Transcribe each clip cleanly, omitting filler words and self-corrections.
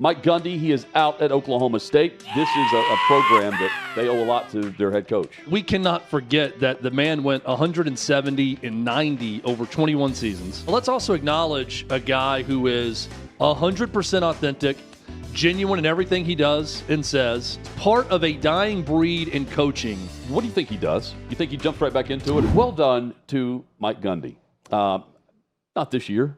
Mike Gundy, he is out at Oklahoma State. This is a program that they owe a lot to their head coach. We cannot forget that the man went 170-90 over 21 seasons. Let's also acknowledge a guy who is 100% authentic, genuine in everything he does and says, part of a dying breed in coaching. What do you think he does? You think he jumps right back into it? Well done to Mike Gundy. Not this year.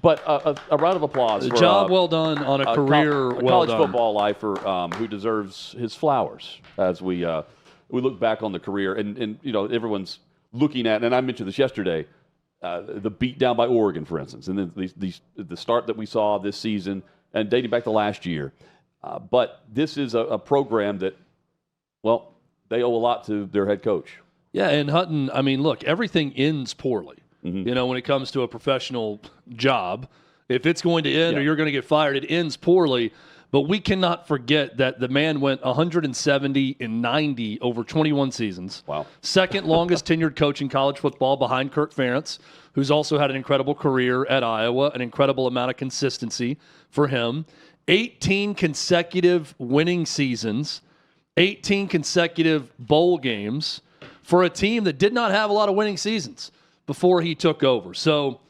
But a round of applause for job well done on a career well college done. Football lifer who deserves his flowers as we look back on the career. And you know, everyone's looking at, and I mentioned this yesterday, the beat down by Oregon, for instance, and then the start that we saw this season and dating back to last year. But this is a program that, well, they owe a lot to their head coach. Yeah, and Hutton, I mean, look, everything ends poorly. Mm-hmm. You know, when it comes to a professional job, if it's going to end or you're going to get fired, it ends poorly. But we cannot forget that the man went 170-90 over 21 seasons. Wow. Second longest tenured coach in college football behind Kirk Ferentz, who's also had an incredible career at Iowa, an incredible amount of consistency for him. 18 consecutive winning seasons, 18 consecutive bowl games for a team that did not have a lot of winning seasons before he took over. So,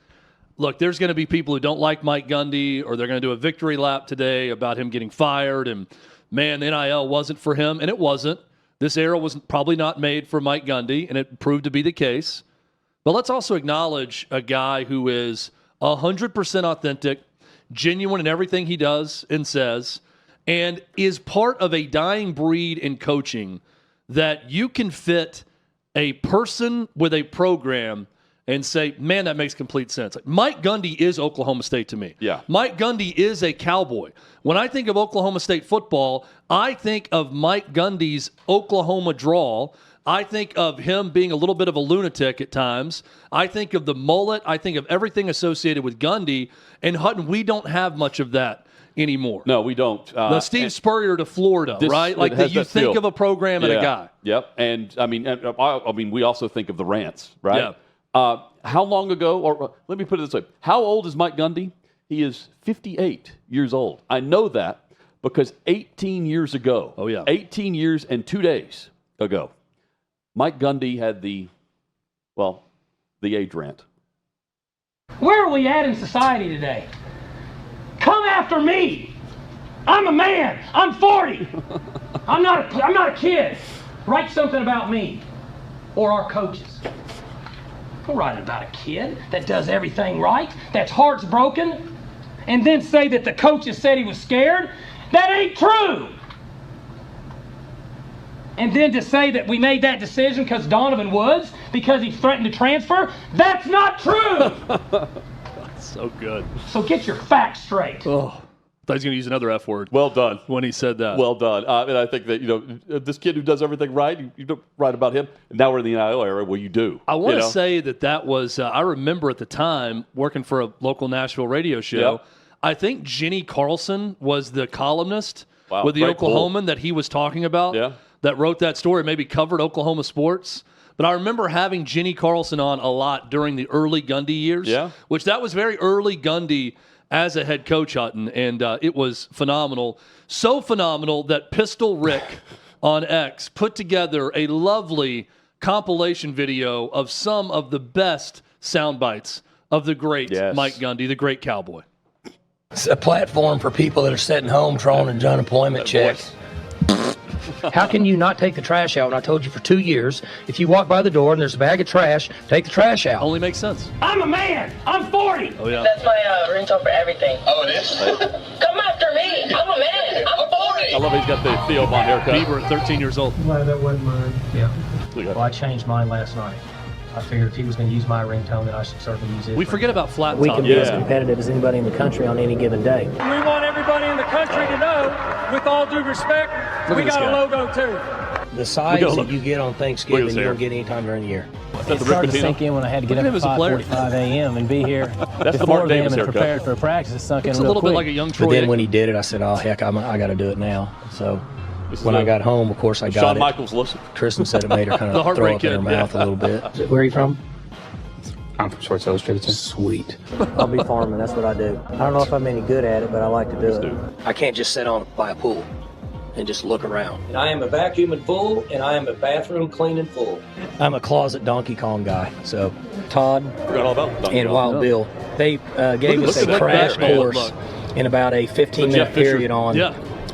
look, there's going to be people who don't like Mike Gundy, or they're going to do a victory lap today about him getting fired, and, man, NIL wasn't for him, and it wasn't. This era was probably not made for Mike Gundy, and it proved to be the case. But let's also acknowledge a guy who is 100% authentic, genuine in everything he does and says, and is part of a dying breed in coaching that you can fit a person with a program and say, man, that makes complete sense. Like, Mike Gundy is Oklahoma State to me. Yeah. Mike Gundy is a Cowboy. When I think of Oklahoma State football, I think of Mike Gundy's Oklahoma drawl. I think of him being a little bit of a lunatic at times. I think of the mullet. I think of everything associated with Gundy. And Hutton, we don't have much of that anymore. No, we don't. The Steve Spurrier to Florida, right? Like that you think of a program and a guy. Yep. And I mean, we also think of the rants, right? Yeah. How long ago, or let me put it this way, how old is Mike Gundy? He is 58 years old. I know that because 18 years ago, 18 years and 2 days ago, Mike Gundy had the age rant. Where are we at in society today? Come after me. I'm a man. I'm 40. I'm not a kid. Write something about me or our coaches. Don't write about a kid that does everything right, that's heart's broken, and then say that the coaches said he was scared. That ain't true. And then to say that we made that decision because Donovan Woods, because he threatened to transfer, that's not true. So good. So get your facts straight. Oh, I thought he was going to use another F word. Well done. When he said that. Well done. And I think that, this kid who does everything right, you don't write about him. Now we're in the NIL era where you do. I want to say that was, I remember at the time working for a local Nashville radio show. Yep. I think Jenny Carlson was the columnist with the Oklahoman that he was talking about that wrote that story, maybe covered Oklahoma sports. But I remember having Jenny Carlson on a lot during the early Gundy years, which that was very early Gundy as a head coach, Hutton, and it was phenomenal. So phenomenal that Pistol Rick on X put together a lovely compilation video of some of the best sound bites of the great Mike Gundy, the great Cowboy. It's a platform for people that are sitting home drawing an unemployment check. How can you not take the trash out when I told you for 2 years, if you walk by the door and there's a bag of trash, take the trash out? Only makes sense. I'm a man. I'm 40. Oh, yeah. That's my ringtone for everything. Oh, it is? Come after me. I'm a man. I'm 40. I love he's got the Theo Von haircut. Bieber at 13 years old. I'm glad that wasn't mine. Yeah. Well, I changed mine last night. I figured if he was going to use my ringtone, then I should certainly use it. We forget about flat top. We can be as competitive as anybody in the country on any given day. We want everybody in the country to know, with all due respect, we got a logo too. The size that you get on Thanksgiving, you don't get any time during the year. It started to sink in when I had to get up at 5:45 a.m. and be here before them and prepared for practice. It sunk in a little bit like a young Troy. But then when he did it, I said, oh, heck, I got to do it now. So when I got home, of course, I got Shawn it. Michaels, listen. Kristen said it made her kind of throw up in her mouth a little bit. Where are you from? I'm from Sports Illustrated. Sweet. I'll be farming. That's what I do. I don't know if I'm any good at it, but I like to do it. I can't just sit on by a pool and just look around. And I am a vacuuming fool, and I am a bathroom cleaning fool. I'm a closet Donkey Kong guy. So Todd and Wild Bill, they gave us a crash course in about a 15-minute period on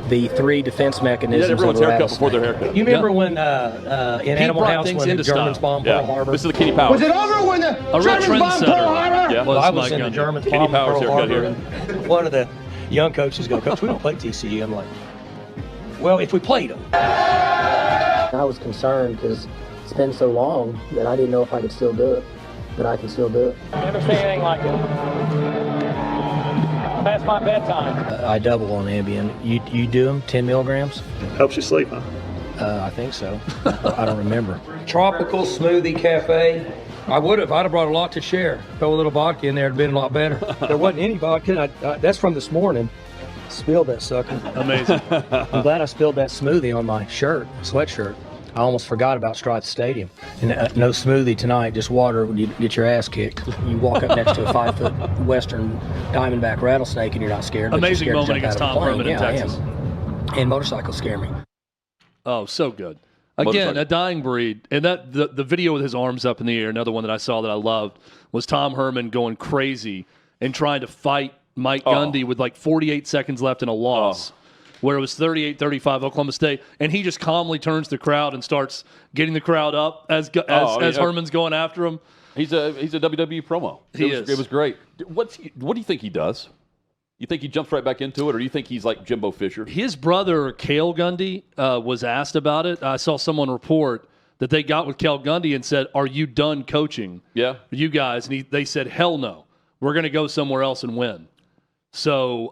the 3 defense mechanisms. Everyone's haircut before their haircut. You remember when in Animal House when the Germans bombed Pearl Harbor? This is the Kenny Powers. Was it over when the Germans bombed Pearl Harbor? Yeah. Well, I was in the Germans bombed Pearl Harbor. And one of the young coaches go, Coach, we don't play TCU. I'm like, well, if we played them. I was concerned because it's been so long that I didn't know if I could still do it, but I can still do it. Never seen anything like it. Past my bedtime. I double on Ambien. You do them 10 milligrams? Helps you sleep, huh? I think so. I don't remember. Tropical Smoothie Cafe. I would have. I'd have brought a lot to share. Throw a little vodka in there. It'd been a lot better. There wasn't any vodka. That's from this morning. Spilled that sucker. Amazing. I'm glad I spilled that smoothie on my sweatshirt. I almost forgot about Stripes Stadium. And no smoothie tonight, just water when you get your ass kicked. You walk up next to a 5-foot Western Diamondback rattlesnake and you're not scared. Amazing moment against Tom Herman in Texas. And motorcycles scare me. Oh, so good. Again, a dying breed. And that the video with his arms up in the air, another one that I saw that I loved, was Tom Herman going crazy and trying to fight Mike Gundy with like 48 seconds left in a loss, where it was 38-35 Oklahoma State, and he just calmly turns the crowd and starts getting the crowd up as Herman's going after him. He's a WWE promo. It was great. What do you think he does? You think he jumps right back into it, or do you think he's like Jimbo Fisher? His brother, Cale Gundy, was asked about it. I saw someone report that they got with Cale Gundy and said, "Are you done coaching? Yeah, you guys?" And they said, "Hell no. We're going to go somewhere else and win." So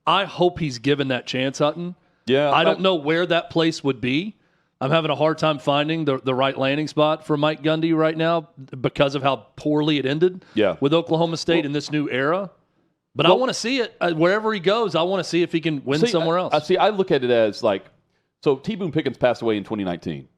I hope he's given that chance, Hutton. Yeah, I don't know where that place would be. I'm having a hard time finding the right landing spot for Mike Gundy right now because of how poorly it ended with Oklahoma State in this new era. But I want to see it. Wherever he goes, I want to see if he can win somewhere else. I look at it as like, so T. Boone Pickens passed away in 2019,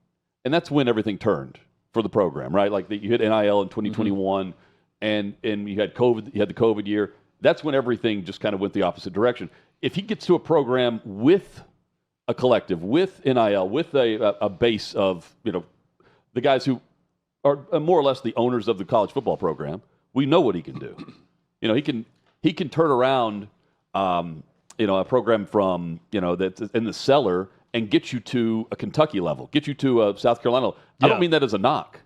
and that's when everything turned for the program, right? Like you hit NIL in 2021, and you had COVID. You had the COVID year. That's when everything just kind of went the opposite direction. If he gets to a program with a collective, with NIL, with a base of the guys who are more or less the owners of the college football program, we know what he can do. He can turn around, a program from that's in the cellar and get you to a Kentucky level, get you to a South Carolina level. I don't mean that as a knock,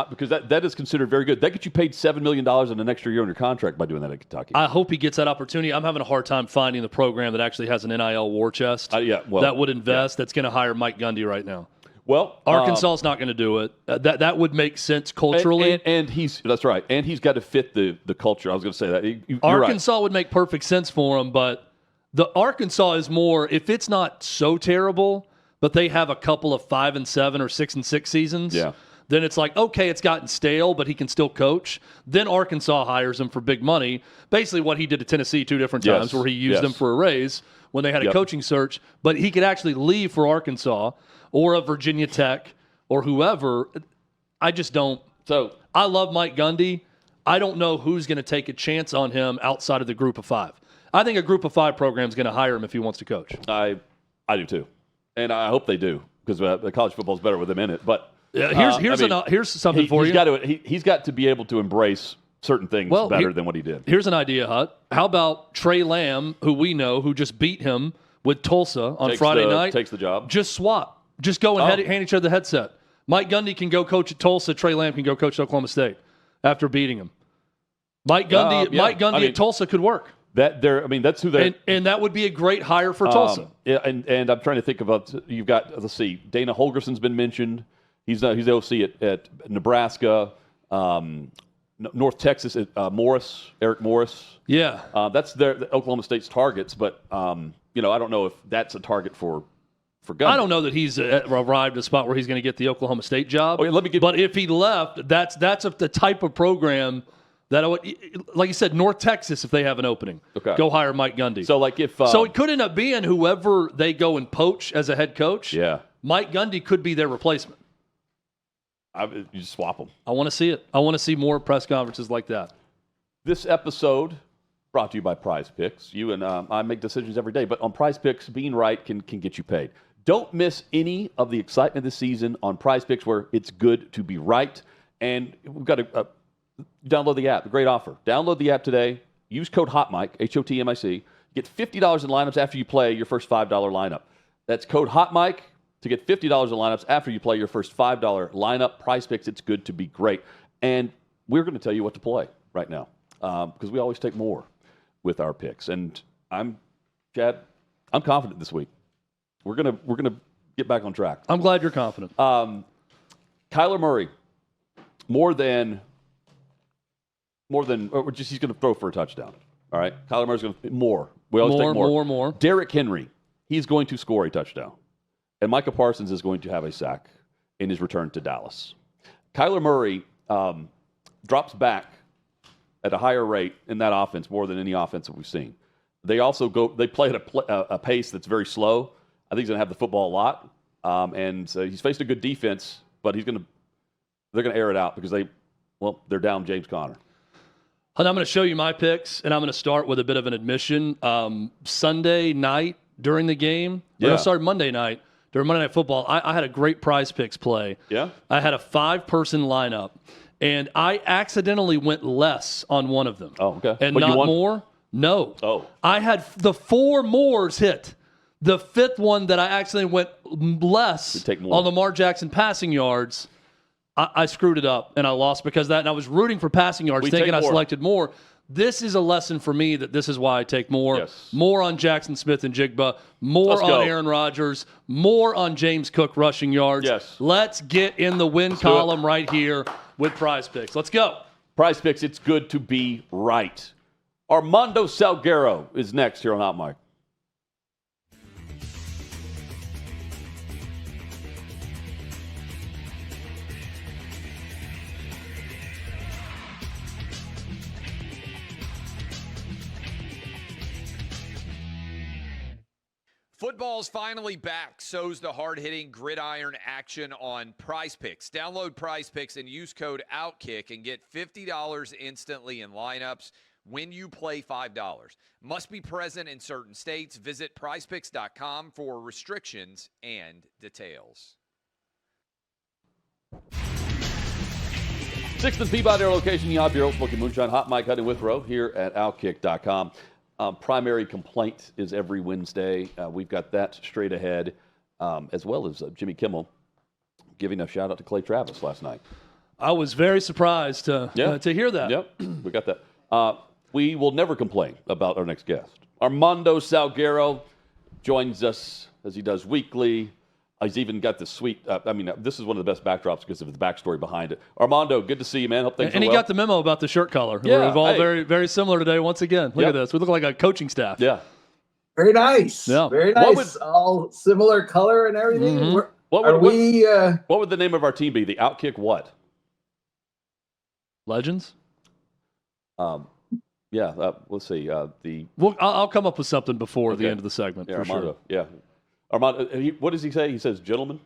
because that is considered very good. That gets you paid $7 million in an extra year on your contract by doing that at Kentucky. I hope he gets that opportunity. I'm having a hard time finding the program that actually has an NIL war chest that would invest. That's going to hire Mike Gundy right now. Well, Arkansas is not going to do it. That would make sense culturally. And that's right. And he's got to fit the culture. I was going to say that. You're Arkansas right. would make perfect sense for him, but the Arkansas is more, if it's not so terrible, but they have a couple of 5-7 or 6-6 seasons, then it's like, okay, it's gotten stale, but he can still coach. Then Arkansas hires him for big money. Basically what he did to Tennessee 2 different times where he used them for a raise when they had a coaching search. But he could actually leave for Arkansas or a Virginia Tech or whoever. I just don't. So I love Mike Gundy. I don't know who's going to take a chance on him outside of the Group of 5. I think a Group of 5 program is going to hire him if he wants to coach. I do too. And I hope they do because the college football is better with him in it. But here's something for you. He's got to be able to embrace certain things better than what he did. Here's an idea, Hut. How about Trey Lamb, who we know, who just beat him with Tulsa on Friday night? Takes the job. Just swap. Just go and hand each other the headset. Mike Gundy can go coach at Tulsa. Trey Lamb can go coach at Oklahoma State after beating him. Mike Gundy at Tulsa could work. That's who they and that would be a great hire for Tulsa. And I'm trying to think about. You've got Dana Holgerson's been mentioned. He's the OC at Nebraska, North Texas. Eric Morris. Yeah, that's the Oklahoma State's targets. But I don't know if that's a target for Gundy. I don't know that he's arrived at a spot where he's going to get the Oklahoma State job. But if he left, that's the type of program that I would, like you said, North Texas, if they have an opening, go hire Mike Gundy. So if so it could end up being whoever they go and poach as a head coach. Yeah, Mike Gundy could be their replacement. You just swap them. I want to see it. I want to see more press conferences like that. This episode brought to you by PrizePicks. You and I make decisions every day, but on PrizePicks, being right can get you paid. Don't miss any of the excitement this season on PrizePicks, where it's good to be right. And we've got to download the app. A great offer. Download the app today. Use code HOTMIC, HOTMIC. Get $50 in lineups after you play your first $5 lineup. That's code HOTMIC to get $50 in lineups after you play your first $5 lineup. PrizePicks, it's good to be great. And we're going to tell you what to play right now because we always take more with our picks. And Chad, I'm confident this week. We're gonna get back on track. I'm glad you're confident. Kyler Murray, more than, or just he's going to throw for a touchdown. All right, Kyler Murray's going to more. We always take more. Derrick Henry, he's going to score a touchdown, and Micah Parsons is going to have a sack in his return to Dallas. Kyler Murray drops back at a higher rate in that offense more than any offense that we've seen. They also they play at a pace that's very slow. I think he's going to have the football a lot, and he's faced a good defense, but they're going to air it out because they're down James Conner. And I'm going to show you my picks, and I'm going to start with a bit of an admission. Sunday night during the game, Monday night during Monday Night Football, I had a great PrizePicks play. Yeah, I had a 5-person lineup, and I accidentally went less on one of them. Oh, okay. And but not more? No. Oh. I had the 4 mores hit. The 5th one that I accidentally went less on Lamar Jackson passing yards, I screwed it up, and I lost because of that. And I was rooting for passing yards, thinking I selected more. This is a lesson for me that this is why I take more. Yes. More on Jackson Smith and Jigba, more on Aaron Rodgers, more on James Cook rushing yards. Yes. Let's get in the win column right here with PrizePicks. Let's go. PrizePicks, it's good to be right. Armando Salguero is next here on Hot Mic. Football's finally back. So's the hard-hitting gridiron action on PrizePicks. Download PrizePicks and use code OutKick and get $50 instantly in lineups when you play $5. Must be present in certain states. Visit PrizePicks.com for restrictions and details. 6th and Peabody, our location, Yacht Bureau, Smoking Moonshine, Hot Mic, Hunting with Row here at OutKick.com. Primary complaint is every Wednesday. We've got that straight ahead, as well as Jimmy Kimmel giving a shout out to Clay Travis last night. I was very surprised to hear that. Yep, we got that. We will never complain about our next guest. Armando Salguero joins us as he does weekly. He's even got this sweet, this is one of the best backdrops because of the backstory behind it. Armando, good to see you, man. Hope things are well. And he got the memo about the shirt color. Yeah, we're all very, very similar today once again. Look at this. We look like a coaching staff. Yeah. Very nice. Yeah. Very nice. All similar color and everything. Mm-hmm. What would the name of our team be? The OutKick what? Legends? Let's see. I'll come up with something before the end of the segment. Yeah, for Armando. Sure. Yeah. Armando, what does he say? He says gentleman?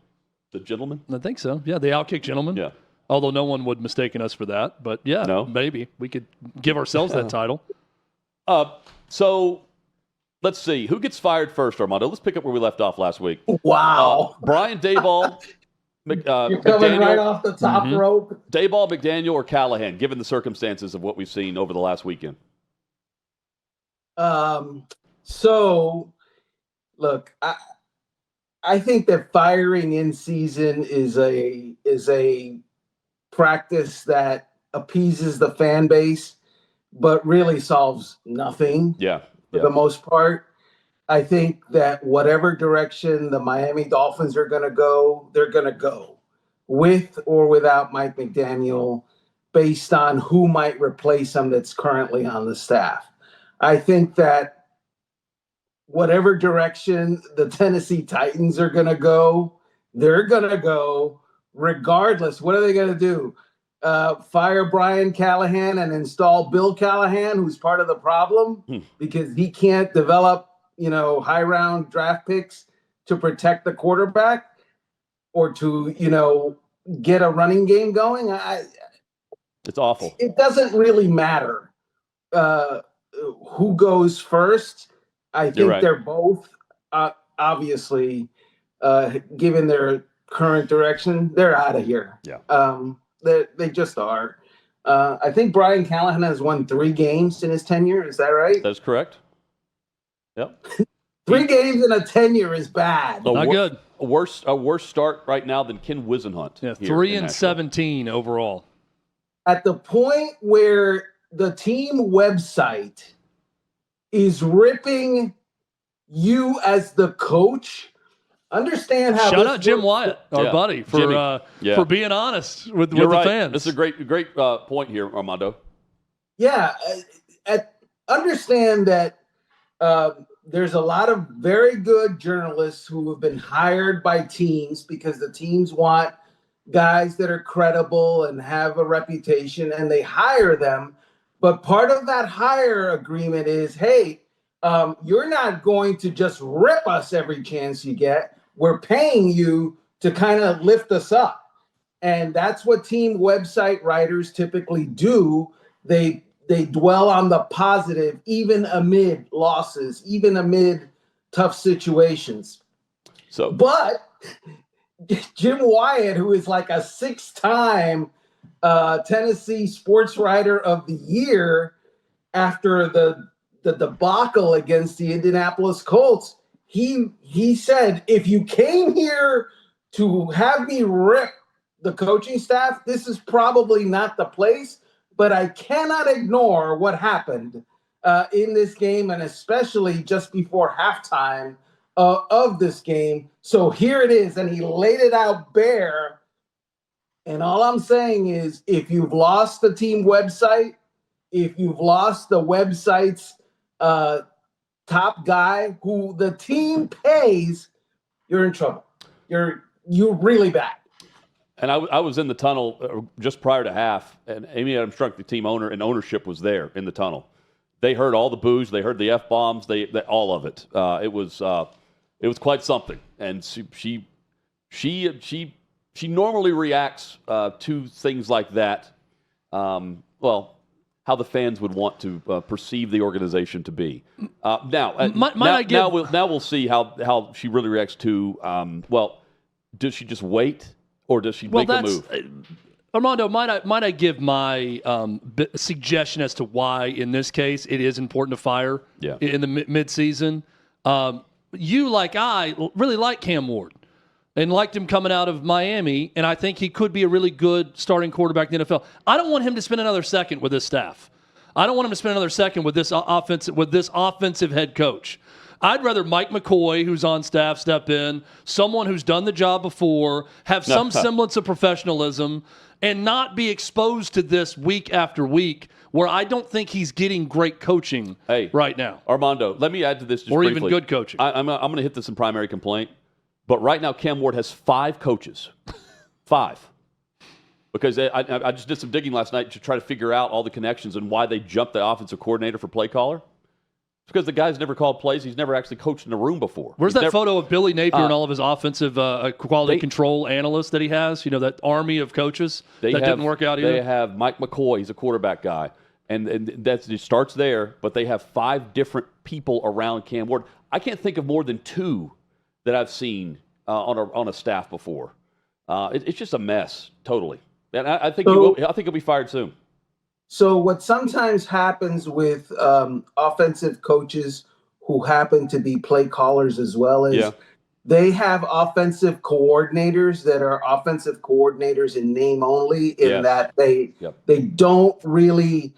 The gentleman? I think so. Yeah, the OutKick gentleman. Yeah. Although no one would mistaken us for that. But maybe. We could give ourselves that title. So let's see. Who gets fired first, Armando? Let's pick up where we left off last week. Wow. Brian Daboll. You're coming right off the top rope. Daboll, McDaniel, or Callahan, given the circumstances of what we've seen over the last weekend? So, look, I think that firing in season is a practice that appeases the fan base, but really solves nothing. Yeah. For the most part. I think that whatever direction the Miami Dolphins are going to go, they're going to go with or without Mike McDaniel based on who might replace him that's currently on the staff. I think that whatever direction the Tennessee Titans are going to go, they're going to go regardless. What are they going to do? Fire Brian Callahan and install Bill Callahan, who's part of the problem because he can't develop, high round draft picks to protect the quarterback or to, get a running game going, it's awful. It doesn't really matter who goes first. I think they're both obviously, given their current direction, they're out of here. Yeah. They just are. I think Brian Callahan has won 3 games in his tenure. Is that right? That's correct. Yep. 3 games in a tenure is bad. Not good. A worse start right now than Ken Wisenhunt. Yeah, 3-17 overall. At the point where the team website is ripping you as the coach, understand how. Shout out Jim Wyatt, our buddy, for being honest with the fans. This is a great point here, Armando. Yeah, understand that there's a lot of very good journalists who have been hired by teams because the teams want guys that are credible and have a reputation, and they hire them. But part of that hire agreement is, hey, you're not going to just rip us every chance you get. We're paying you to kind of lift us up. And that's what team website writers typically do. They dwell on the positive, even amid losses, even amid tough situations. But Jim Wyatt, who is like a 6-time Tennessee sports writer of the year after the debacle against the Indianapolis Colts, he said, if you came here to have me rip the coaching staff, this is probably not the place. But I cannot ignore what happened in this game, and especially just before halftime of this game. So here it is, and he laid it out bare. And all I'm saying is, if you've lost the team website, if you've lost the website's top guy who the team pays, you're in trouble. You're really bad. And I was in the tunnel just prior to half, and Amy Adams-Strunk, the team owner and ownership, was there in the tunnel. They heard all the boos, they heard the F-bombs, they all of it. It was quite something. And she normally reacts to things like that. How the fans would want to perceive the organization to be. Now we'll see how she really reacts to. Does she just wait? Or does she make a move? Armando, might I give my suggestion as to why, in this case, it is important to fire in the midseason? You, like I, really like Cam Ward and liked him coming out of Miami, and I think he could be a really good starting quarterback in the NFL. I don't want him to spend another second with this staff. I don't want him to spend another second with this offensive head coach. I'd rather Mike McCoy, who's on staff, step in, someone who's done the job before, have some semblance of professionalism, and not be exposed to this week after week, where I don't think he's getting great coaching right now. Armando, let me add to this just briefly. Even good coaching. I'm going to hit this in primary complaint, but right now Cam Ward has 5 coaches. 5. Because I just did some digging last night to try to figure out all the connections and why they jumped the offensive coordinator for play caller. It's because the guy's never called plays. He's never actually coached in a room before. Where's that photo of Billy Napier and all of his offensive quality control analysts that he has? You know, that army of coaches that didn't work out either? They have Mike McCoy. He's a quarterback guy. And it starts there, but they have 5 different people around Cam Ward. I can't think of more than 2 that I've seen on a staff before. It's just a mess, totally. And I think he'll be fired soon. So what sometimes happens with offensive coaches who happen to be play callers as well is they have offensive coordinators that are offensive coordinators in name only, in that they don't really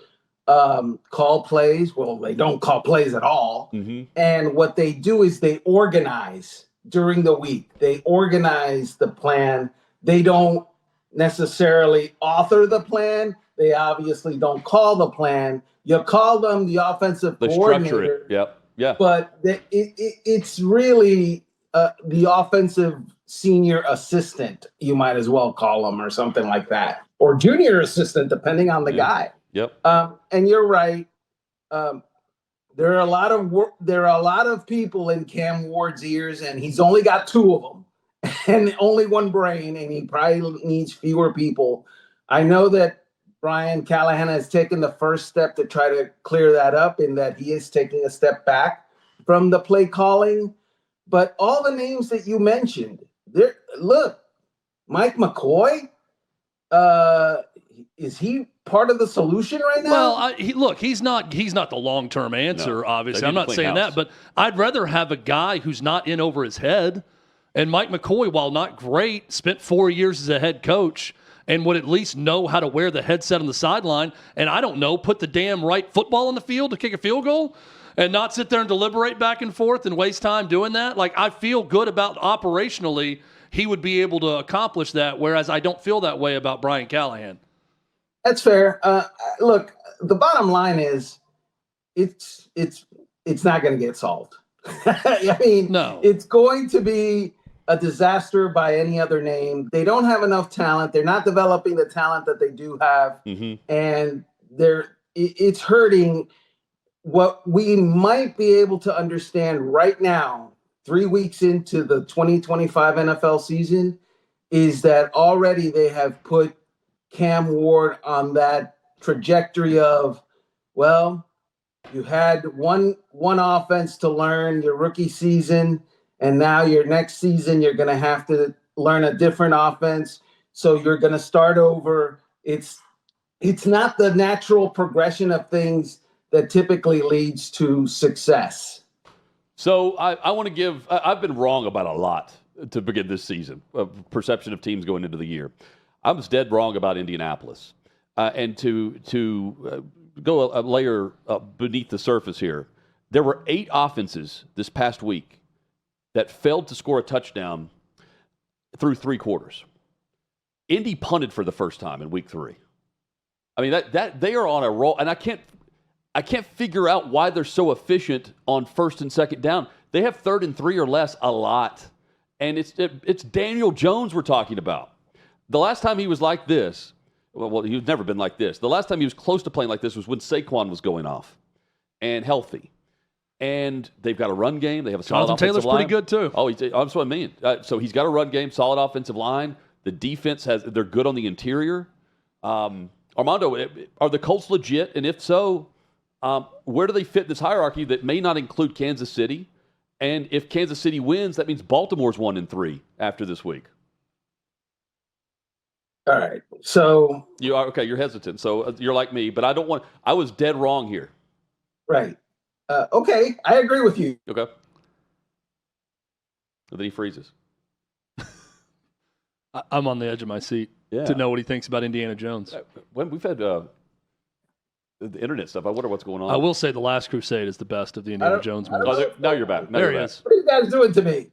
call plays. Well, they don't call plays at all. Mm-hmm. And what they do is they organize during the week. They organize the plan. They don't necessarily author the plan. They obviously don't call the plan. You call them the offensive coordinator. Structure it. Yeah. But it's really the offensive senior assistant, you might as well call them, or something like that, or junior assistant, depending on the guy. Yep. And you're right. There are a lot of people in Cam Ward's ears, and he's only got 2 of them. and only one brain, and he probably needs fewer people. I know that Brian Callahan has taken the first step to try to clear that up, in that he is taking a step back from the play calling. But all the names that you mentioned, look, Mike McCoy, is he part of the solution right now? Well, he's not the long-term answer, obviously. I'm not saying that, but I'd rather have a guy who's not in over his head. And Mike McCoy, while not great, spent 4 years as a head coach and would at least know how to wear the headset on the sideline. And I don't know, put the damn right football on the field to kick a field goal and not sit there and deliberate back and forth and waste time doing that. Like, I feel good about operationally he would be able to accomplish that, whereas I don't feel that way about Brian Callahan. That's fair. Look, the bottom line is it's not going to get solved. I mean, no. It's going to be a disaster by any other name. They don't have enough talent. They're not developing the talent that they do have. And it's hurting. What we might be able to understand right now, 3 weeks into the 2025 NFL season, is that already they have put Cam Ward on that trajectory of, well, you had one offense to learn your rookie season, and now your next season you're going to have to learn a different offense. So you're going to start over. It's not the natural progression of things that typically leads to success. So I want to give – I've been wrong about a lot to begin this season, perception of teams going into the year. I was dead wrong about Indianapolis. And to go a layer beneath the surface here, there were 8 offenses this past week that failed to score a touchdown through 3 quarters. Indy punted for the first time in week 3. I mean, that they are on a roll, and I can't figure out why they're so efficient on first and second down. They have 3rd and 3 or less a lot, and it's Daniel Jones we're talking about. The last time he was like this, well, he's never been like this. The last time he was close to playing like this was when Saquon was going off and healthy. And they've got a run game. They have a solid offensive line. Taylor's pretty good, too. Oh, that's what I mean. So he's got a run game, solid offensive line. The defense they're good on the interior. Armando, are the Colts legit? And if so, where do they fit in this hierarchy that may not include Kansas City? And if Kansas City wins, that means Baltimore's 1-3 after this week. All right. So you are okay. You're hesitant. So you're like me, but I was dead wrong here. Right. Okay. I agree with you. Okay. And then he freezes. I'm on the edge of my seat to know what he thinks about Indiana Jones. When we've had the internet stuff, I wonder what's going on. I will say The Last Crusade is the best of the Indiana Jones movies. Now you're back. There he is. What are you guys doing to me?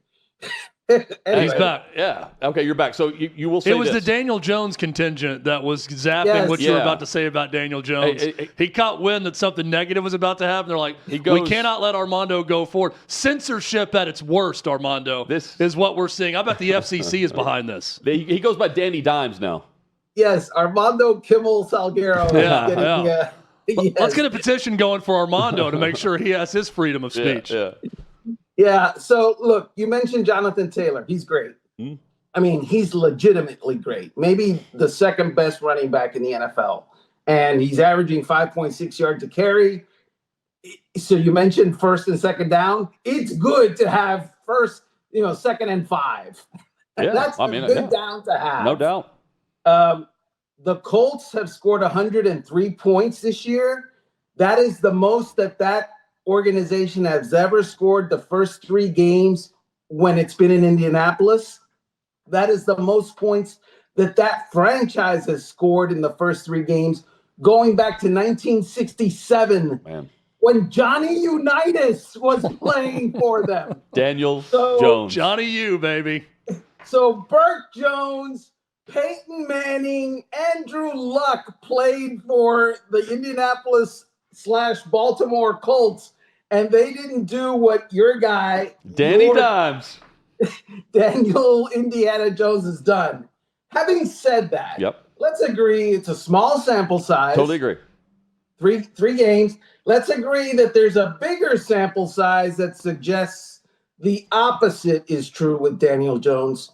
Anyway. He's back. Yeah. Okay, you're back. So you will say it was this. the Daniel Jones contingent that was zapping what you were about to say about Daniel Jones. He caught wind that something negative was about to happen. They're like, we cannot let Armando go forward. Censorship at its worst, Armando. This is what we're seeing. I bet the FCC is behind this. He goes by Danny Dimes now. Yes, Armando Kimmel Salguero. Let's get a petition going for Armando to make sure he has his freedom of speech. Yeah, so look, you mentioned Jonathan Taylor. He's great. I mean, he's legitimately great. Maybe the second best running back in the NFL. And he's averaging 5.6 yards a carry. So you mentioned first and second down. It's good to have second and 5. Yeah, That's a good down to have. No doubt. The Colts have scored 103 points this year. That is the most that organization has ever scored the first 3 games when it's been in Indianapolis. That is the most points that franchise has scored in the first 3 games going back to 1967. Man. When Johnny Unitas was playing for them. Daniel Jones. Johnny U, baby. So Burt Jones, Peyton Manning, Andrew Luck played for the Indianapolis/Baltimore Colts, and they didn't do what your guy, Danny Dimes, Daniel Indiana Jones, has done. Having said that, let's agree it's a small sample size. Totally agree. Three games. Let's agree that there's a bigger sample size that suggests the opposite is true with Daniel Jones.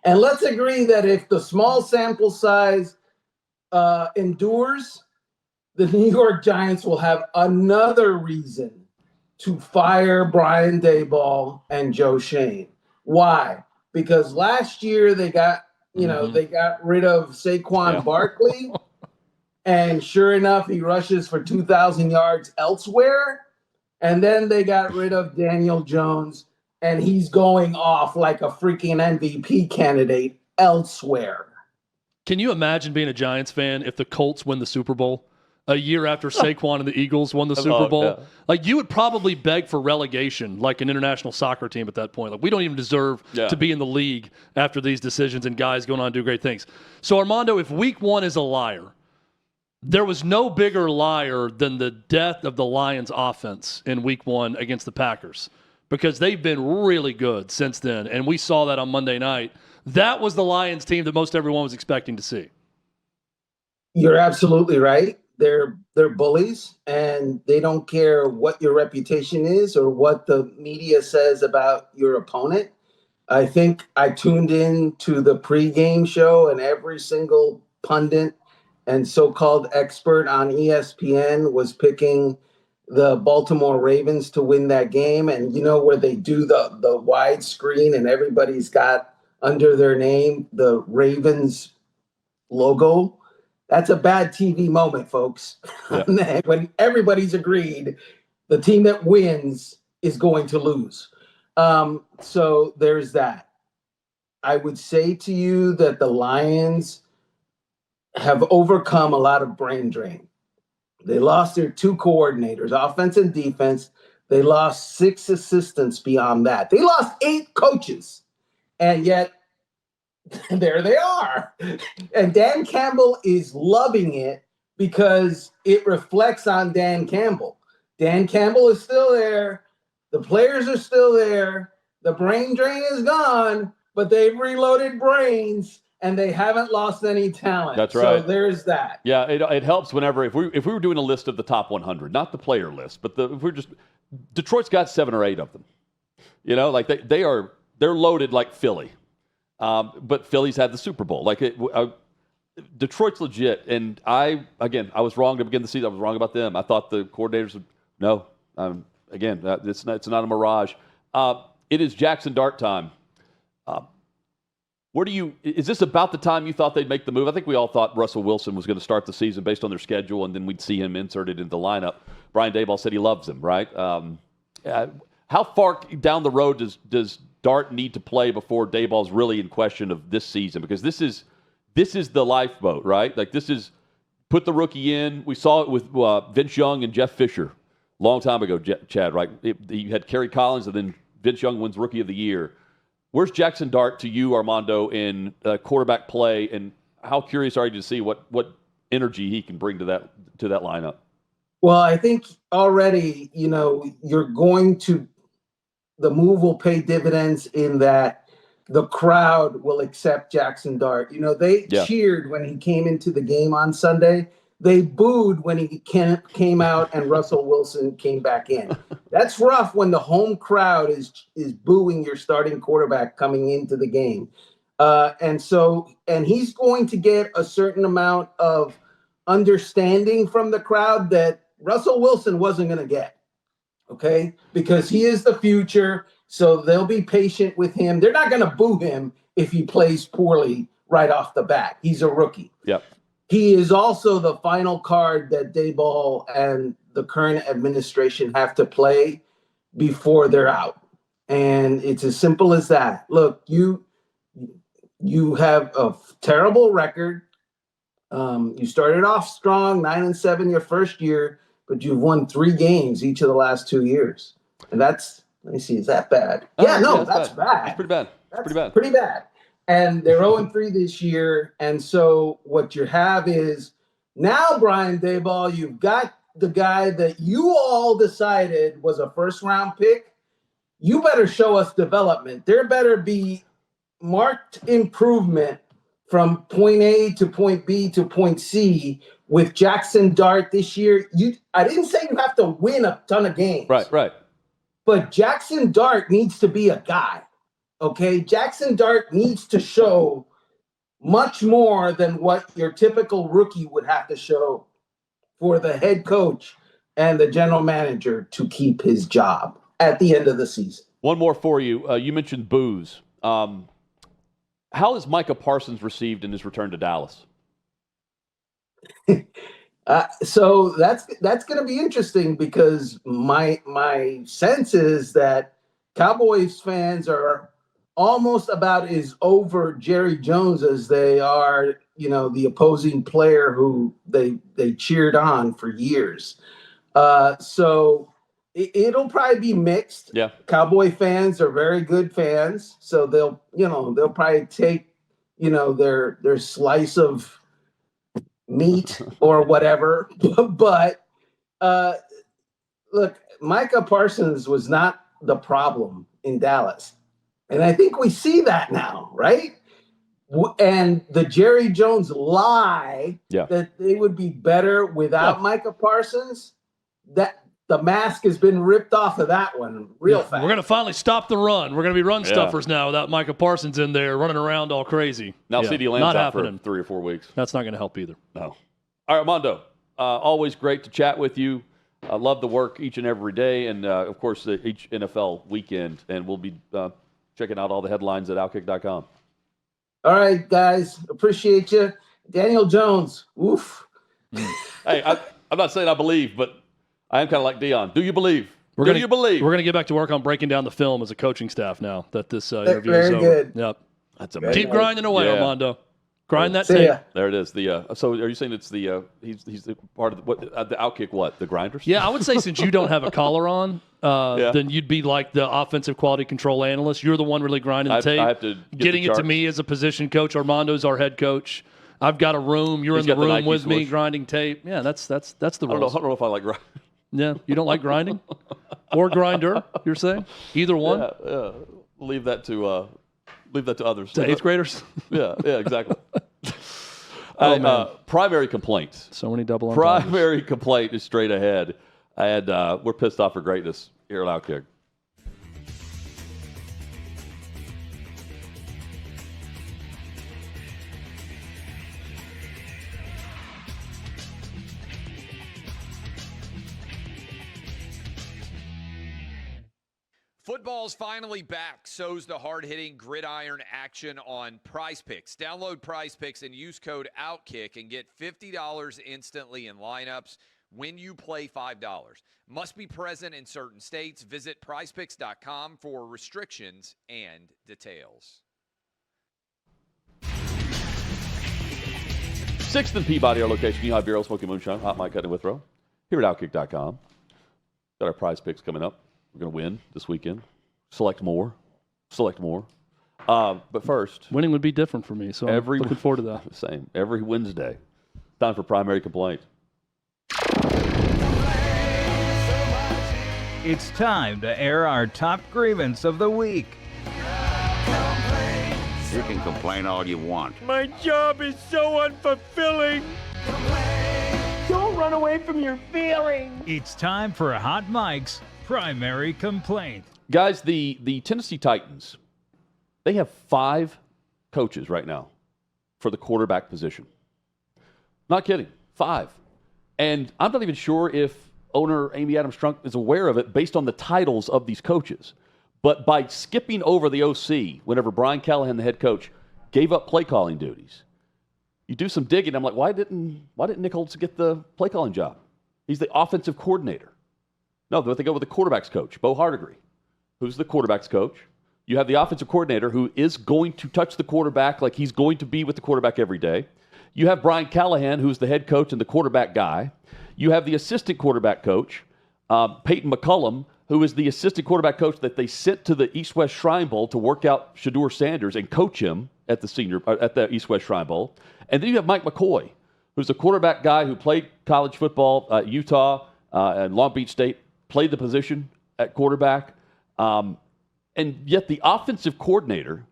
And let's agree that if the small sample size endures, the New York Giants will have another reason to fire Brian Daboll and Joe Shane. Why? Because last year they got, they got rid of Saquon Barkley, and sure enough, he rushes for 2,000 yards elsewhere. And then they got rid of Daniel Jones, and he's going off like a freaking MVP candidate elsewhere. Can you imagine being a Giants fan if the Colts win the Super Bowl a year after Saquon and the Eagles won the Super Bowl? Yeah. Like, you would probably beg for relegation like an international soccer team at that point. Like, we don't even deserve to be in the league after these decisions and guys going on to do great things. So, Armando, if week 1 is a liar, there was no bigger liar than the death of the Lions offense in week 1 against the Packers, because they've been really good since then. And we saw that on Monday night. That was the Lions team that most everyone was expecting to see. You're absolutely right. They're bullies, and they don't care what your reputation is or what the media says about your opponent. I think I tuned in to the pregame show, and every single pundit and so-called expert on ESPN was picking the Baltimore Ravens to win that game. And where they do the wide screen and everybody's got under their name the Ravens logo. That's a bad TV moment, folks. Yeah. When everybody's agreed the team that wins is going to lose. So there's that. I would say to you that the Lions have overcome a lot of brain drain. They lost their 2 coordinators, offense and defense. They lost 6 assistants beyond that. They lost 8 coaches. And yet, there they are. And Dan Campbell is loving it because it reflects on Dan Campbell. Dan Campbell is still there. The players are still there. The brain drain is gone, but they've reloaded brains and they haven't lost any talent. That's right. So there's that. Yeah, it helps whenever if we were doing a list of the top 100, not the player list, but if we're just Detroit's got 7 or 8 of them. Like they're loaded like Philly. But Philly's had the Super Bowl. Detroit's legit. And I was wrong to begin the season. I was wrong about them. I thought the coordinators would, no. It's not a mirage. It is Jaxson Dart time. Is this about the time you thought they'd make the move? I think we all thought Russell Wilson was going to start the season based on their schedule, and then we'd see him inserted into the lineup. Brian Daboll said he loves him, right? How far down the road does Dart need to play before Daboll's really in question of this season? Because this is the lifeboat, right? Like, this is put the rookie in. We saw it with Vince Young and Jeff Fisher a long time ago, Chad, right? You had Kerry Collins, and then Vince Young wins Rookie of the Year. Where's Jaxson Dart to you, Armando, in quarterback play, and how curious are you to see what energy he can bring to that lineup? Well, I think already, the move will pay dividends in that the crowd will accept Jaxson Dart. They cheered when he came into the game on Sunday. They booed when he came out and Russell Wilson came back in. That's rough when the home crowd is booing your starting quarterback coming into the game. And he's going to get a certain amount of understanding from the crowd that Russell Wilson wasn't going to get. Okay, because he is the future, so they'll be patient with him. They're not going to boo him if he plays poorly right off the bat. He's a rookie. Yep. He is also the final card that Daboll and the current administration have to play before they're out. And it's as simple as that. Look, you have a terrible record. You started off strong, 9-7 your first year, but you've won 3 games each of the last 2 years. And that's, let me see, is that bad? That's bad. It's pretty bad. That's pretty bad. And they're 0-3 this year. And so what you have is now, Brian Daboll, you've got the guy that you all decided was a first-round pick. You better show us development. There better be marked improvement from point A to point B to point C with Jaxson Dart this year. I didn't say you have to win a ton of games. Right. But Jaxson Dart needs to be a guy. Okay, Jaxson Dart needs to show much more than what your typical rookie would have to show for the head coach and the general manager to keep his job at the end of the season. One more for you. You mentioned booze. How is Micah Parsons received in his return to Dallas? So that's going to be interesting because my sense is that Cowboys fans are almost about as over Jerry Jones as they are, the opposing player who they cheered on for years. So it'll probably be mixed. Yeah. Cowboy fans are very good fans, so they'll probably take, their slice of meat or whatever. But look, Micah Parsons was not the problem in Dallas. And I think we see that now, right? And the Jerry Jones lie that they would be better without Micah Parsons, that the mask has been ripped off of that one real fast. We're going to finally stop the run. We're going to be run stuffers now without Micah Parsons in there running around all crazy. Now CeeDee Lamb's not out happening. for 3 or 4 weeks. That's not going to help either. No. All right, Armando, always great to chat with you. I love the work each and every day, and, of course, each NFL weekend. And we'll be checking out all the headlines at OutKick.com. All right, guys. Appreciate you. Daniel Jones. Oof. Hey, I'm not saying I believe, but I am kind of like Dion. Do you believe? Do you believe? We're going to get back to work on breaking down the film as a coaching staff now that this interview very is over. Good. Yep. That's amazing. Keep grinding away, Armando. Grind that tape. There it is. So are you saying it's he's the part of the OutKick what? The grinders? Yeah, I would say since you don't have a collar on, then you'd be like the offensive quality control analyst. You're the one really grinding the tape. I have to getting it to me as a position coach. Armando's our head coach. I've got a room. You're in the room with me grinding tape. Yeah, that's the rules. I don't know if I like grinding. Yeah, you don't like grinding or grinder. You're saying either one? Yeah. Leave that to others. To 8th graders? Yeah, exactly. Man. Primary complaint. So many double entendres. Primary complaint is straight ahead. And we're pissed off for greatness here at OutKick. Football's finally back. So's the hard-hitting gridiron action on PrizePicks. Download PrizePicks and use code OutKick and get $50 instantly in lineups when you play $5. Must be present in certain states. Visit PrizePicks.com for restrictions and details. 6th and Peabody, our location. Lehigh Bureau, Smoky Moonshine, Hot Mike Cutting with Row. Here at OutKick.com. Got our PrizePicks coming up. We're going to win this weekend. Select more. But first, winning would be different for me, so I'm looking forward to that. Same. Every Wednesday. Time for primary complaint. It's time to air our top grievance of the week. You can complain all you want. My job is so unfulfilling. Don't run away from your feelings. It's time for Hot Mike's primary complaint. Guys, the Tennessee Titans, they have 5 coaches right now for the quarterback position. Not kidding. 5. And I'm not even sure if owner Amy Adams Strunk is aware of it based on the titles of these coaches. But by skipping over the OC, whenever Brian Callahan, the head coach, gave up play calling duties, you do some digging. I'm like, why didn't Nick Holtz get the play calling job? He's the offensive coordinator. No, but they go with the quarterback's coach, Bo Hardigree, who's the quarterback's coach. You have the offensive coordinator who is going to touch the quarterback like he's going to be with the quarterback every day. You have Brian Callahan, who's the head coach and the quarterback guy. You have the assistant quarterback coach, Peyton McCullum, who is the assistant quarterback coach that they sent to the East-West Shrine Bowl to work out Shedeur Sanders and coach him at the East-West Shrine Bowl. And then you have Mike McCoy, who's a quarterback guy who played college football at Utah and Long Beach State, played the position at quarterback. And yet the offensive coordinator,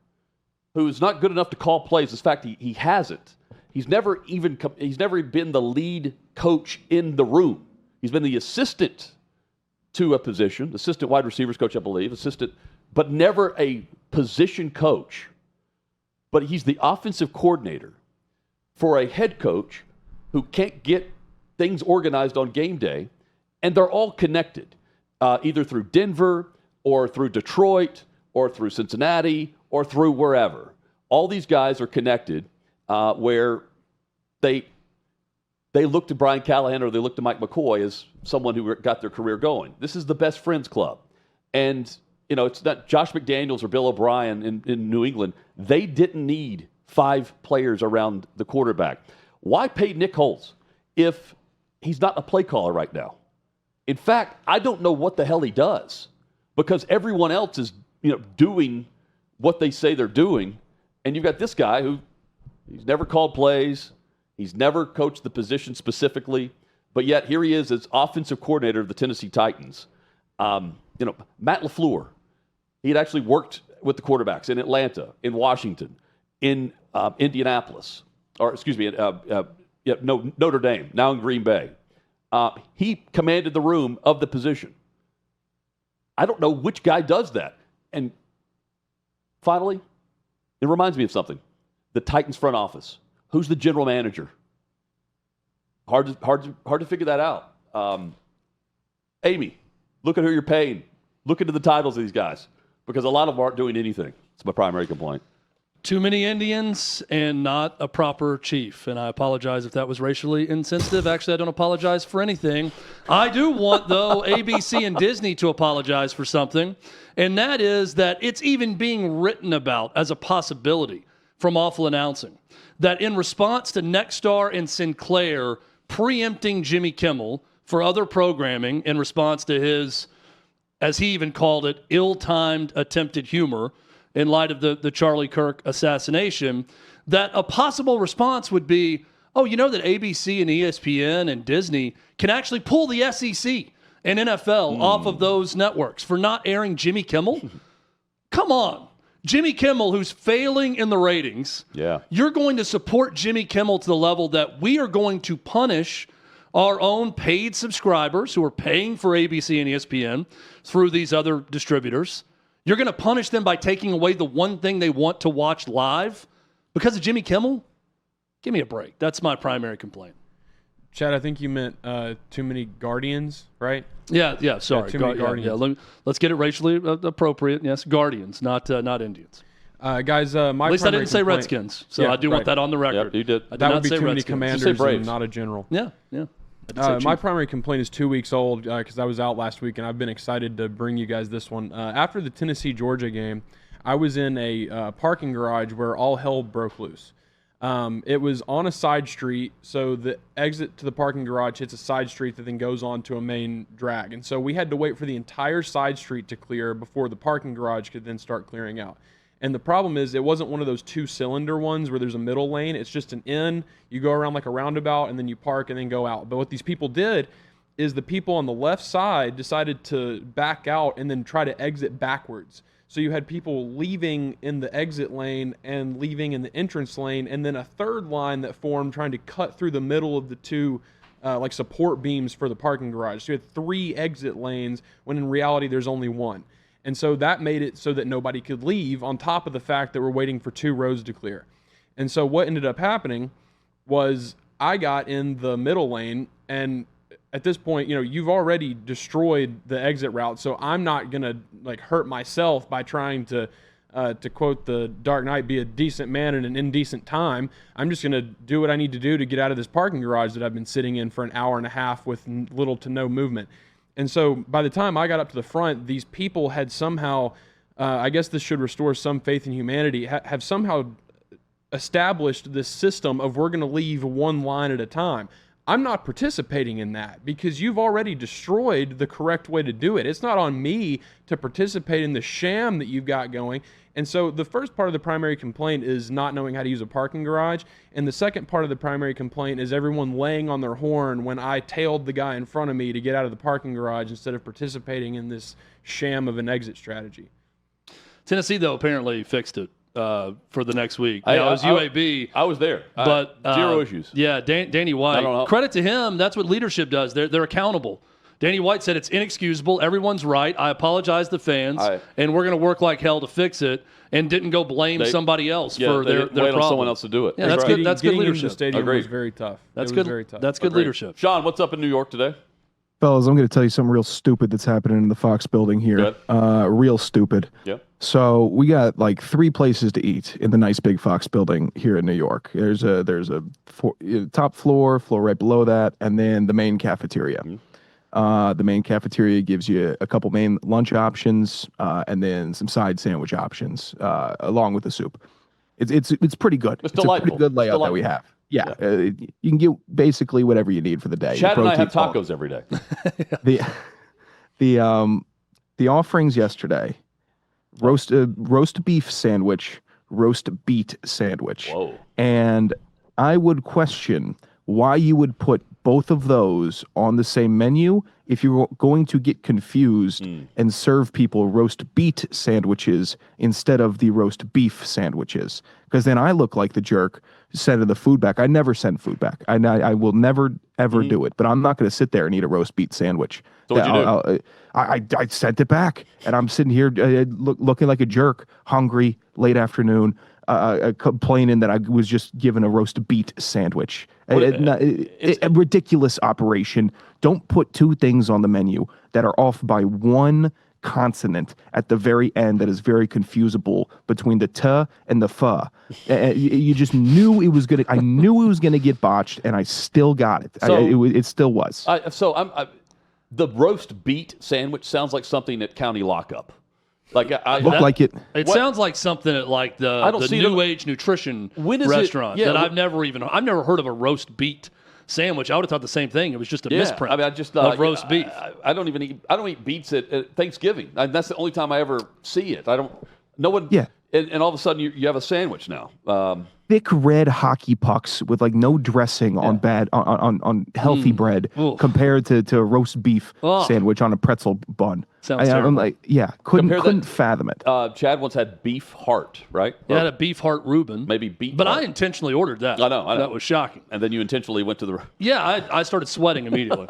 who is not good enough to call plays, in fact, he hasn't. He's never been the lead coach in the room. He's been the assistant to a position, assistant wide receivers coach, I believe, but never a position coach, but he's the offensive coordinator for a head coach who can't get things organized on game day, and they're all connected, either through Denver or through Detroit or through Cincinnati or through wherever. All these guys are connected where they look to Brian Callahan or they look to Mike McCoy as someone who got their career going. This is the best friends club. And, it's not Josh McDaniels or Bill O'Brien in New England. They didn't need 5 players around the quarterback. Why pay Nick Holz if he's not a play caller right now? In fact, I don't know what the hell he does because everyone else is, doing what they say they're doing. And you've got this guy who he's never called plays. He's never coached the position specifically. But yet here he is as offensive coordinator of the Tennessee Titans. Matt LaFleur, he had actually worked with the quarterbacks in Atlanta, in Washington, in Indianapolis, Notre Dame, now in Green Bay. He commanded the room of the position. I don't know which guy does that. And finally, it reminds me of something. The Titans front office. Who's the general manager? Hard to figure that out. Amy, look at who you're paying. Look into the titles of these guys because a lot of them aren't doing anything. It's my primary complaint. Too many Indians and not a proper chief. And I apologize if that was racially insensitive. Actually, I don't apologize for anything. I do want, though, ABC and Disney to apologize for something. And that is that it's even being written about as a possibility from Awful Announcing. That in response to Nexstar and Sinclair preempting Jimmy Kimmel for other programming in response to his, as he even called it, ill-timed attempted humor, in light of the Charlie Kirk assassination, that a possible response would be, that ABC and ESPN and Disney can actually pull the SEC and NFL off of those networks for not airing Jimmy Kimmel? Come on. Jimmy Kimmel, who's failing in the ratings, you're going to support Jimmy Kimmel to the level that we are going to punish our own paid subscribers who are paying for ABC and ESPN through these other distributors. You're going to punish them by taking away the one thing they want to watch live because of Jimmy Kimmel? Give me a break. That's my primary complaint. Chad, I think you meant too many Guardians, right? Yeah, sorry. Too many Guardians. Let's get it racially appropriate. Yes, Guardians, not Indians. Guys, my at least I didn't say Redskins, so I do want that on the record. Yep, you did. That would be too many Commanders and not a general. Yeah. My primary complaint is 2 weeks old because I was out last week, and I've been excited to bring you guys this one. After the Tennessee-Georgia game, I was in a parking garage where all hell broke loose. It was on a side street, so the exit to the parking garage hits a side street that then goes on to a main drag. And so we had to wait for the entire side street to clear before the parking garage could then start clearing out. And the problem is it wasn't one of those 2-cylinder ones where there's a middle lane. It's just an in. You go around like a roundabout, and then you park and then go out. But what these people did is the people on the left side decided to back out and then try to exit backwards. So you had people leaving in the exit lane and leaving in the entrance lane, and then a third line that formed trying to cut through the middle of the two support beams for the parking garage. So you had 3 exit lanes when in reality there's only one. And so that made it so that nobody could leave, on top of the fact that we're waiting for 2 roads to clear. And so what ended up happening was I got in the middle lane, and at this point, you've already destroyed the exit route, so I'm not going to hurt myself by trying to quote the Dark Knight, be a decent man in an indecent time. I'm just going to do what I need to do to get out of this parking garage that I've been sitting in for an hour and a half with little to no movement. And so by the time I got up to the front, these people had somehow, I guess this should restore some faith in humanity, have somehow established this system of we're going to leave one line at a time. I'm not participating in that because you've already destroyed the correct way to do it. It's not on me to participate in the sham that you've got going. And so the first part of the primary complaint is not knowing how to use a parking garage. And the second part of the primary complaint is everyone laying on their horn when I tailed the guy in front of me to get out of the parking garage instead of participating in this sham of an exit strategy. Tennessee, though, apparently fixed it for the next week. It was UAB. I was there. But zero issues. Yeah, Danny White. Credit to him. That's what leadership does. They're accountable. Danny White said it's inexcusable. Everyone's right. I apologize to fans, and we're going to work like hell to fix it. And didn't go blame somebody else for their problem. On someone else to do it. Yeah, that's good. That's good Getting leadership. into the stadium was very tough. That's good. Very tough. That's good leadership. Sean, what's up in New York today? Fellas, I'm going to tell you something real stupid that's happening in the Fox building here. Real stupid. Yep. So we got like 3 places to eat in the nice big Fox building here in New York. There's a top floor right below that, and then the main cafeteria. The main cafeteria gives you a couple main lunch options, and then some side sandwich options, along with the soup. It's pretty good. It's a pretty good layout that we have. Yeah. You can get basically whatever you need for the day. Chad and I have tacos every day. The offerings yesterday: roast beef sandwich, roast beet sandwich. Whoa. And I would question why you would put both of those on the same menu if you're going to get confused and serve people roast beet sandwiches instead of the roast beef sandwiches. Because then I look like the jerk sending the food back. I never send food back. I will never, ever do it. But I'm not going to sit there and eat a roast beat sandwich. So what'd you do? I sent it back. And I'm sitting here looking like a jerk, hungry, late afternoon, complaining that I was just given a roast beet sandwich. It's a ridiculous operation. Don't put 2 things on the menu that are off by 1 consonant at the very end that is very confusable between the t and the f. You just knew it was gonna. I knew it was gonna get botched, and I still got it. It still was. The roast beet sandwich sounds like something at county lockup. Like like it. It sounds like something at like the new age nutrition restaurant that I've never heard of a roast beet sandwich. I would have thought the same thing. It was just a misprint. I mean, I just of roast beef. I don't eat beets at Thanksgiving. That's the only time I ever see it. No one. Yeah. And all of a sudden you have a sandwich now. Thick red hockey pucks with like no dressing on healthy bread compared to a roast beef sandwich on a pretzel bun. Sounds terrible. I'm like, couldn't fathom it. Chad once had beef heart, right? Yeah, had a beef heart Reuben. Maybe beef But heart. I intentionally ordered that. I know. That was shocking. And then you intentionally went to the... Yeah, I started sweating immediately.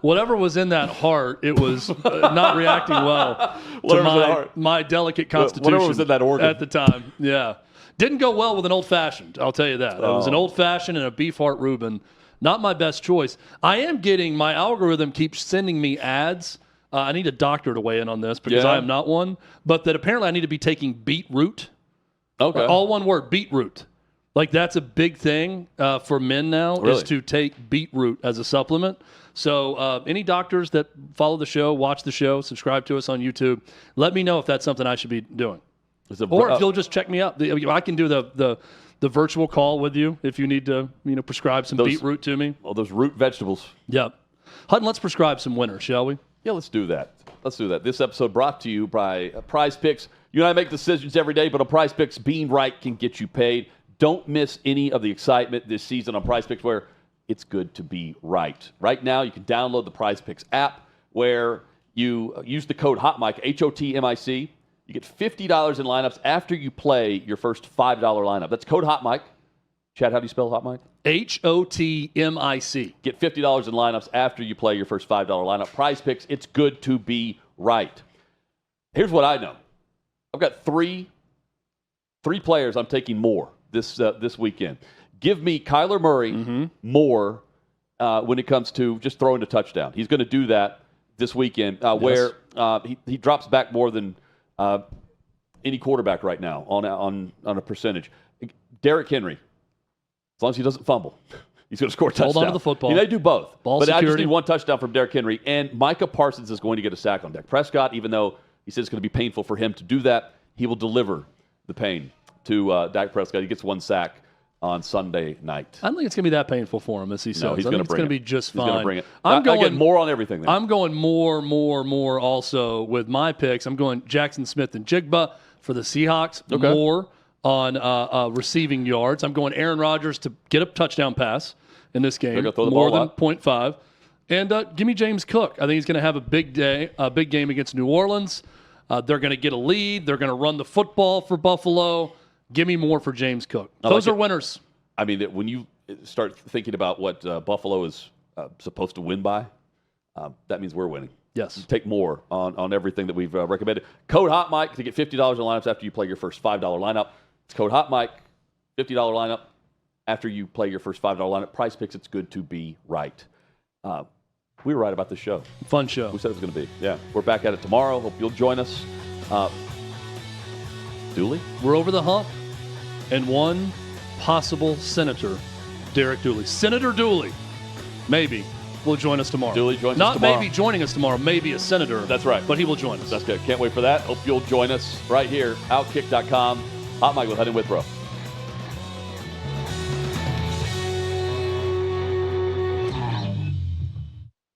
Whatever was in that heart, it was not reacting well to my delicate constitution. Whatever was in that organ. At the time, yeah. Didn't go well with an old-fashioned, I'll tell you that. It was an old-fashioned and a beef heart Reuben. Not my best choice. I am getting... My algorithm keeps sending me ads. I need a doctor to weigh in on this because I am not one. But that apparently I need to be taking beetroot. Okay. All one word, beetroot. Like that's a big thing for men now is to take beetroot as a supplement. So any doctors that follow the show, watch the show, subscribe to us on YouTube, let me know if that's something I should be doing. Or if you'll just check me out. I can do the virtual call with you if you need to prescribe some beetroot to me. All those root vegetables. Yep. Hutton, let's prescribe some winners, shall we? Yeah, let's do that. This episode brought to you by PrizePicks. You and I make decisions every day, but on PrizePicks, being right can get you paid. Don't miss any of the excitement this season on PrizePicks where it's good to be right. Right now, you can download the PrizePicks app where you use the code HOTMIC, HOTMIC. You get $50 in lineups after you play your first $5 lineup. That's code HOTMIC. Chad, how do you spell HOTMIC? HOTMIC. Get $50 in lineups after you play your first $5 lineup. PrizePicks, it's good to be right. Here's what I know. I've got three players I'm taking more this weekend. Give me Kyler Murray more when it comes to just throwing a touchdown. He's going to do that this weekend where he drops back more than any quarterback right now on a percentage. Derrick Henry. As long as he doesn't fumble, he's going to score a touchdown. Hold on to the football. He may do both. Ball but security. I just need one touchdown from Derrick Henry. And Micah Parsons is going to get a sack on Dak Prescott, even though he says it's going to be painful for him to do that. He will deliver the pain to Dak Prescott. He gets one sack on Sunday night. I don't think it's going to be that painful for him, as he says. No, he's going to bring it. It's going to be just fine. He's going to bring it. I'm going more on everything there. I'm going more also with my picks. I'm going Jackson Smith and Jigba for the Seahawks. Okay. More on receiving yards. I'm going Aaron Rodgers to get a touchdown pass in this game, more than 0.5. And give me James Cook. I think he's going to have a big game against New Orleans. They're going to get a lead. They're going to run the football for Buffalo. Give me more for James Cook. Those are winners. I mean, when you start thinking about what Buffalo is supposed to win by, that means we're winning. Yes. Take more on everything that we've recommended. Code Hot Mike to get $50 in lineups after you play your first $5 lineup. It's code Hot Mike, $50 lineup after you play your first $5 lineup. PrizePicks, it's good to be right. We were right about this show. Fun show. We said it was going to be. Yeah. We're back at it tomorrow. Hope you'll join us. Dooley? We're over the hump. And one possible senator, Derek Dooley. Senator Dooley, maybe, will join us tomorrow. Dooley joins us Not tomorrow. maybe joining us tomorrow, maybe a senator. That's right. But he will join us. That's good. Can't wait for that. Hope you'll join us right here, outkick.com. Hot Mike with Heading With Bro.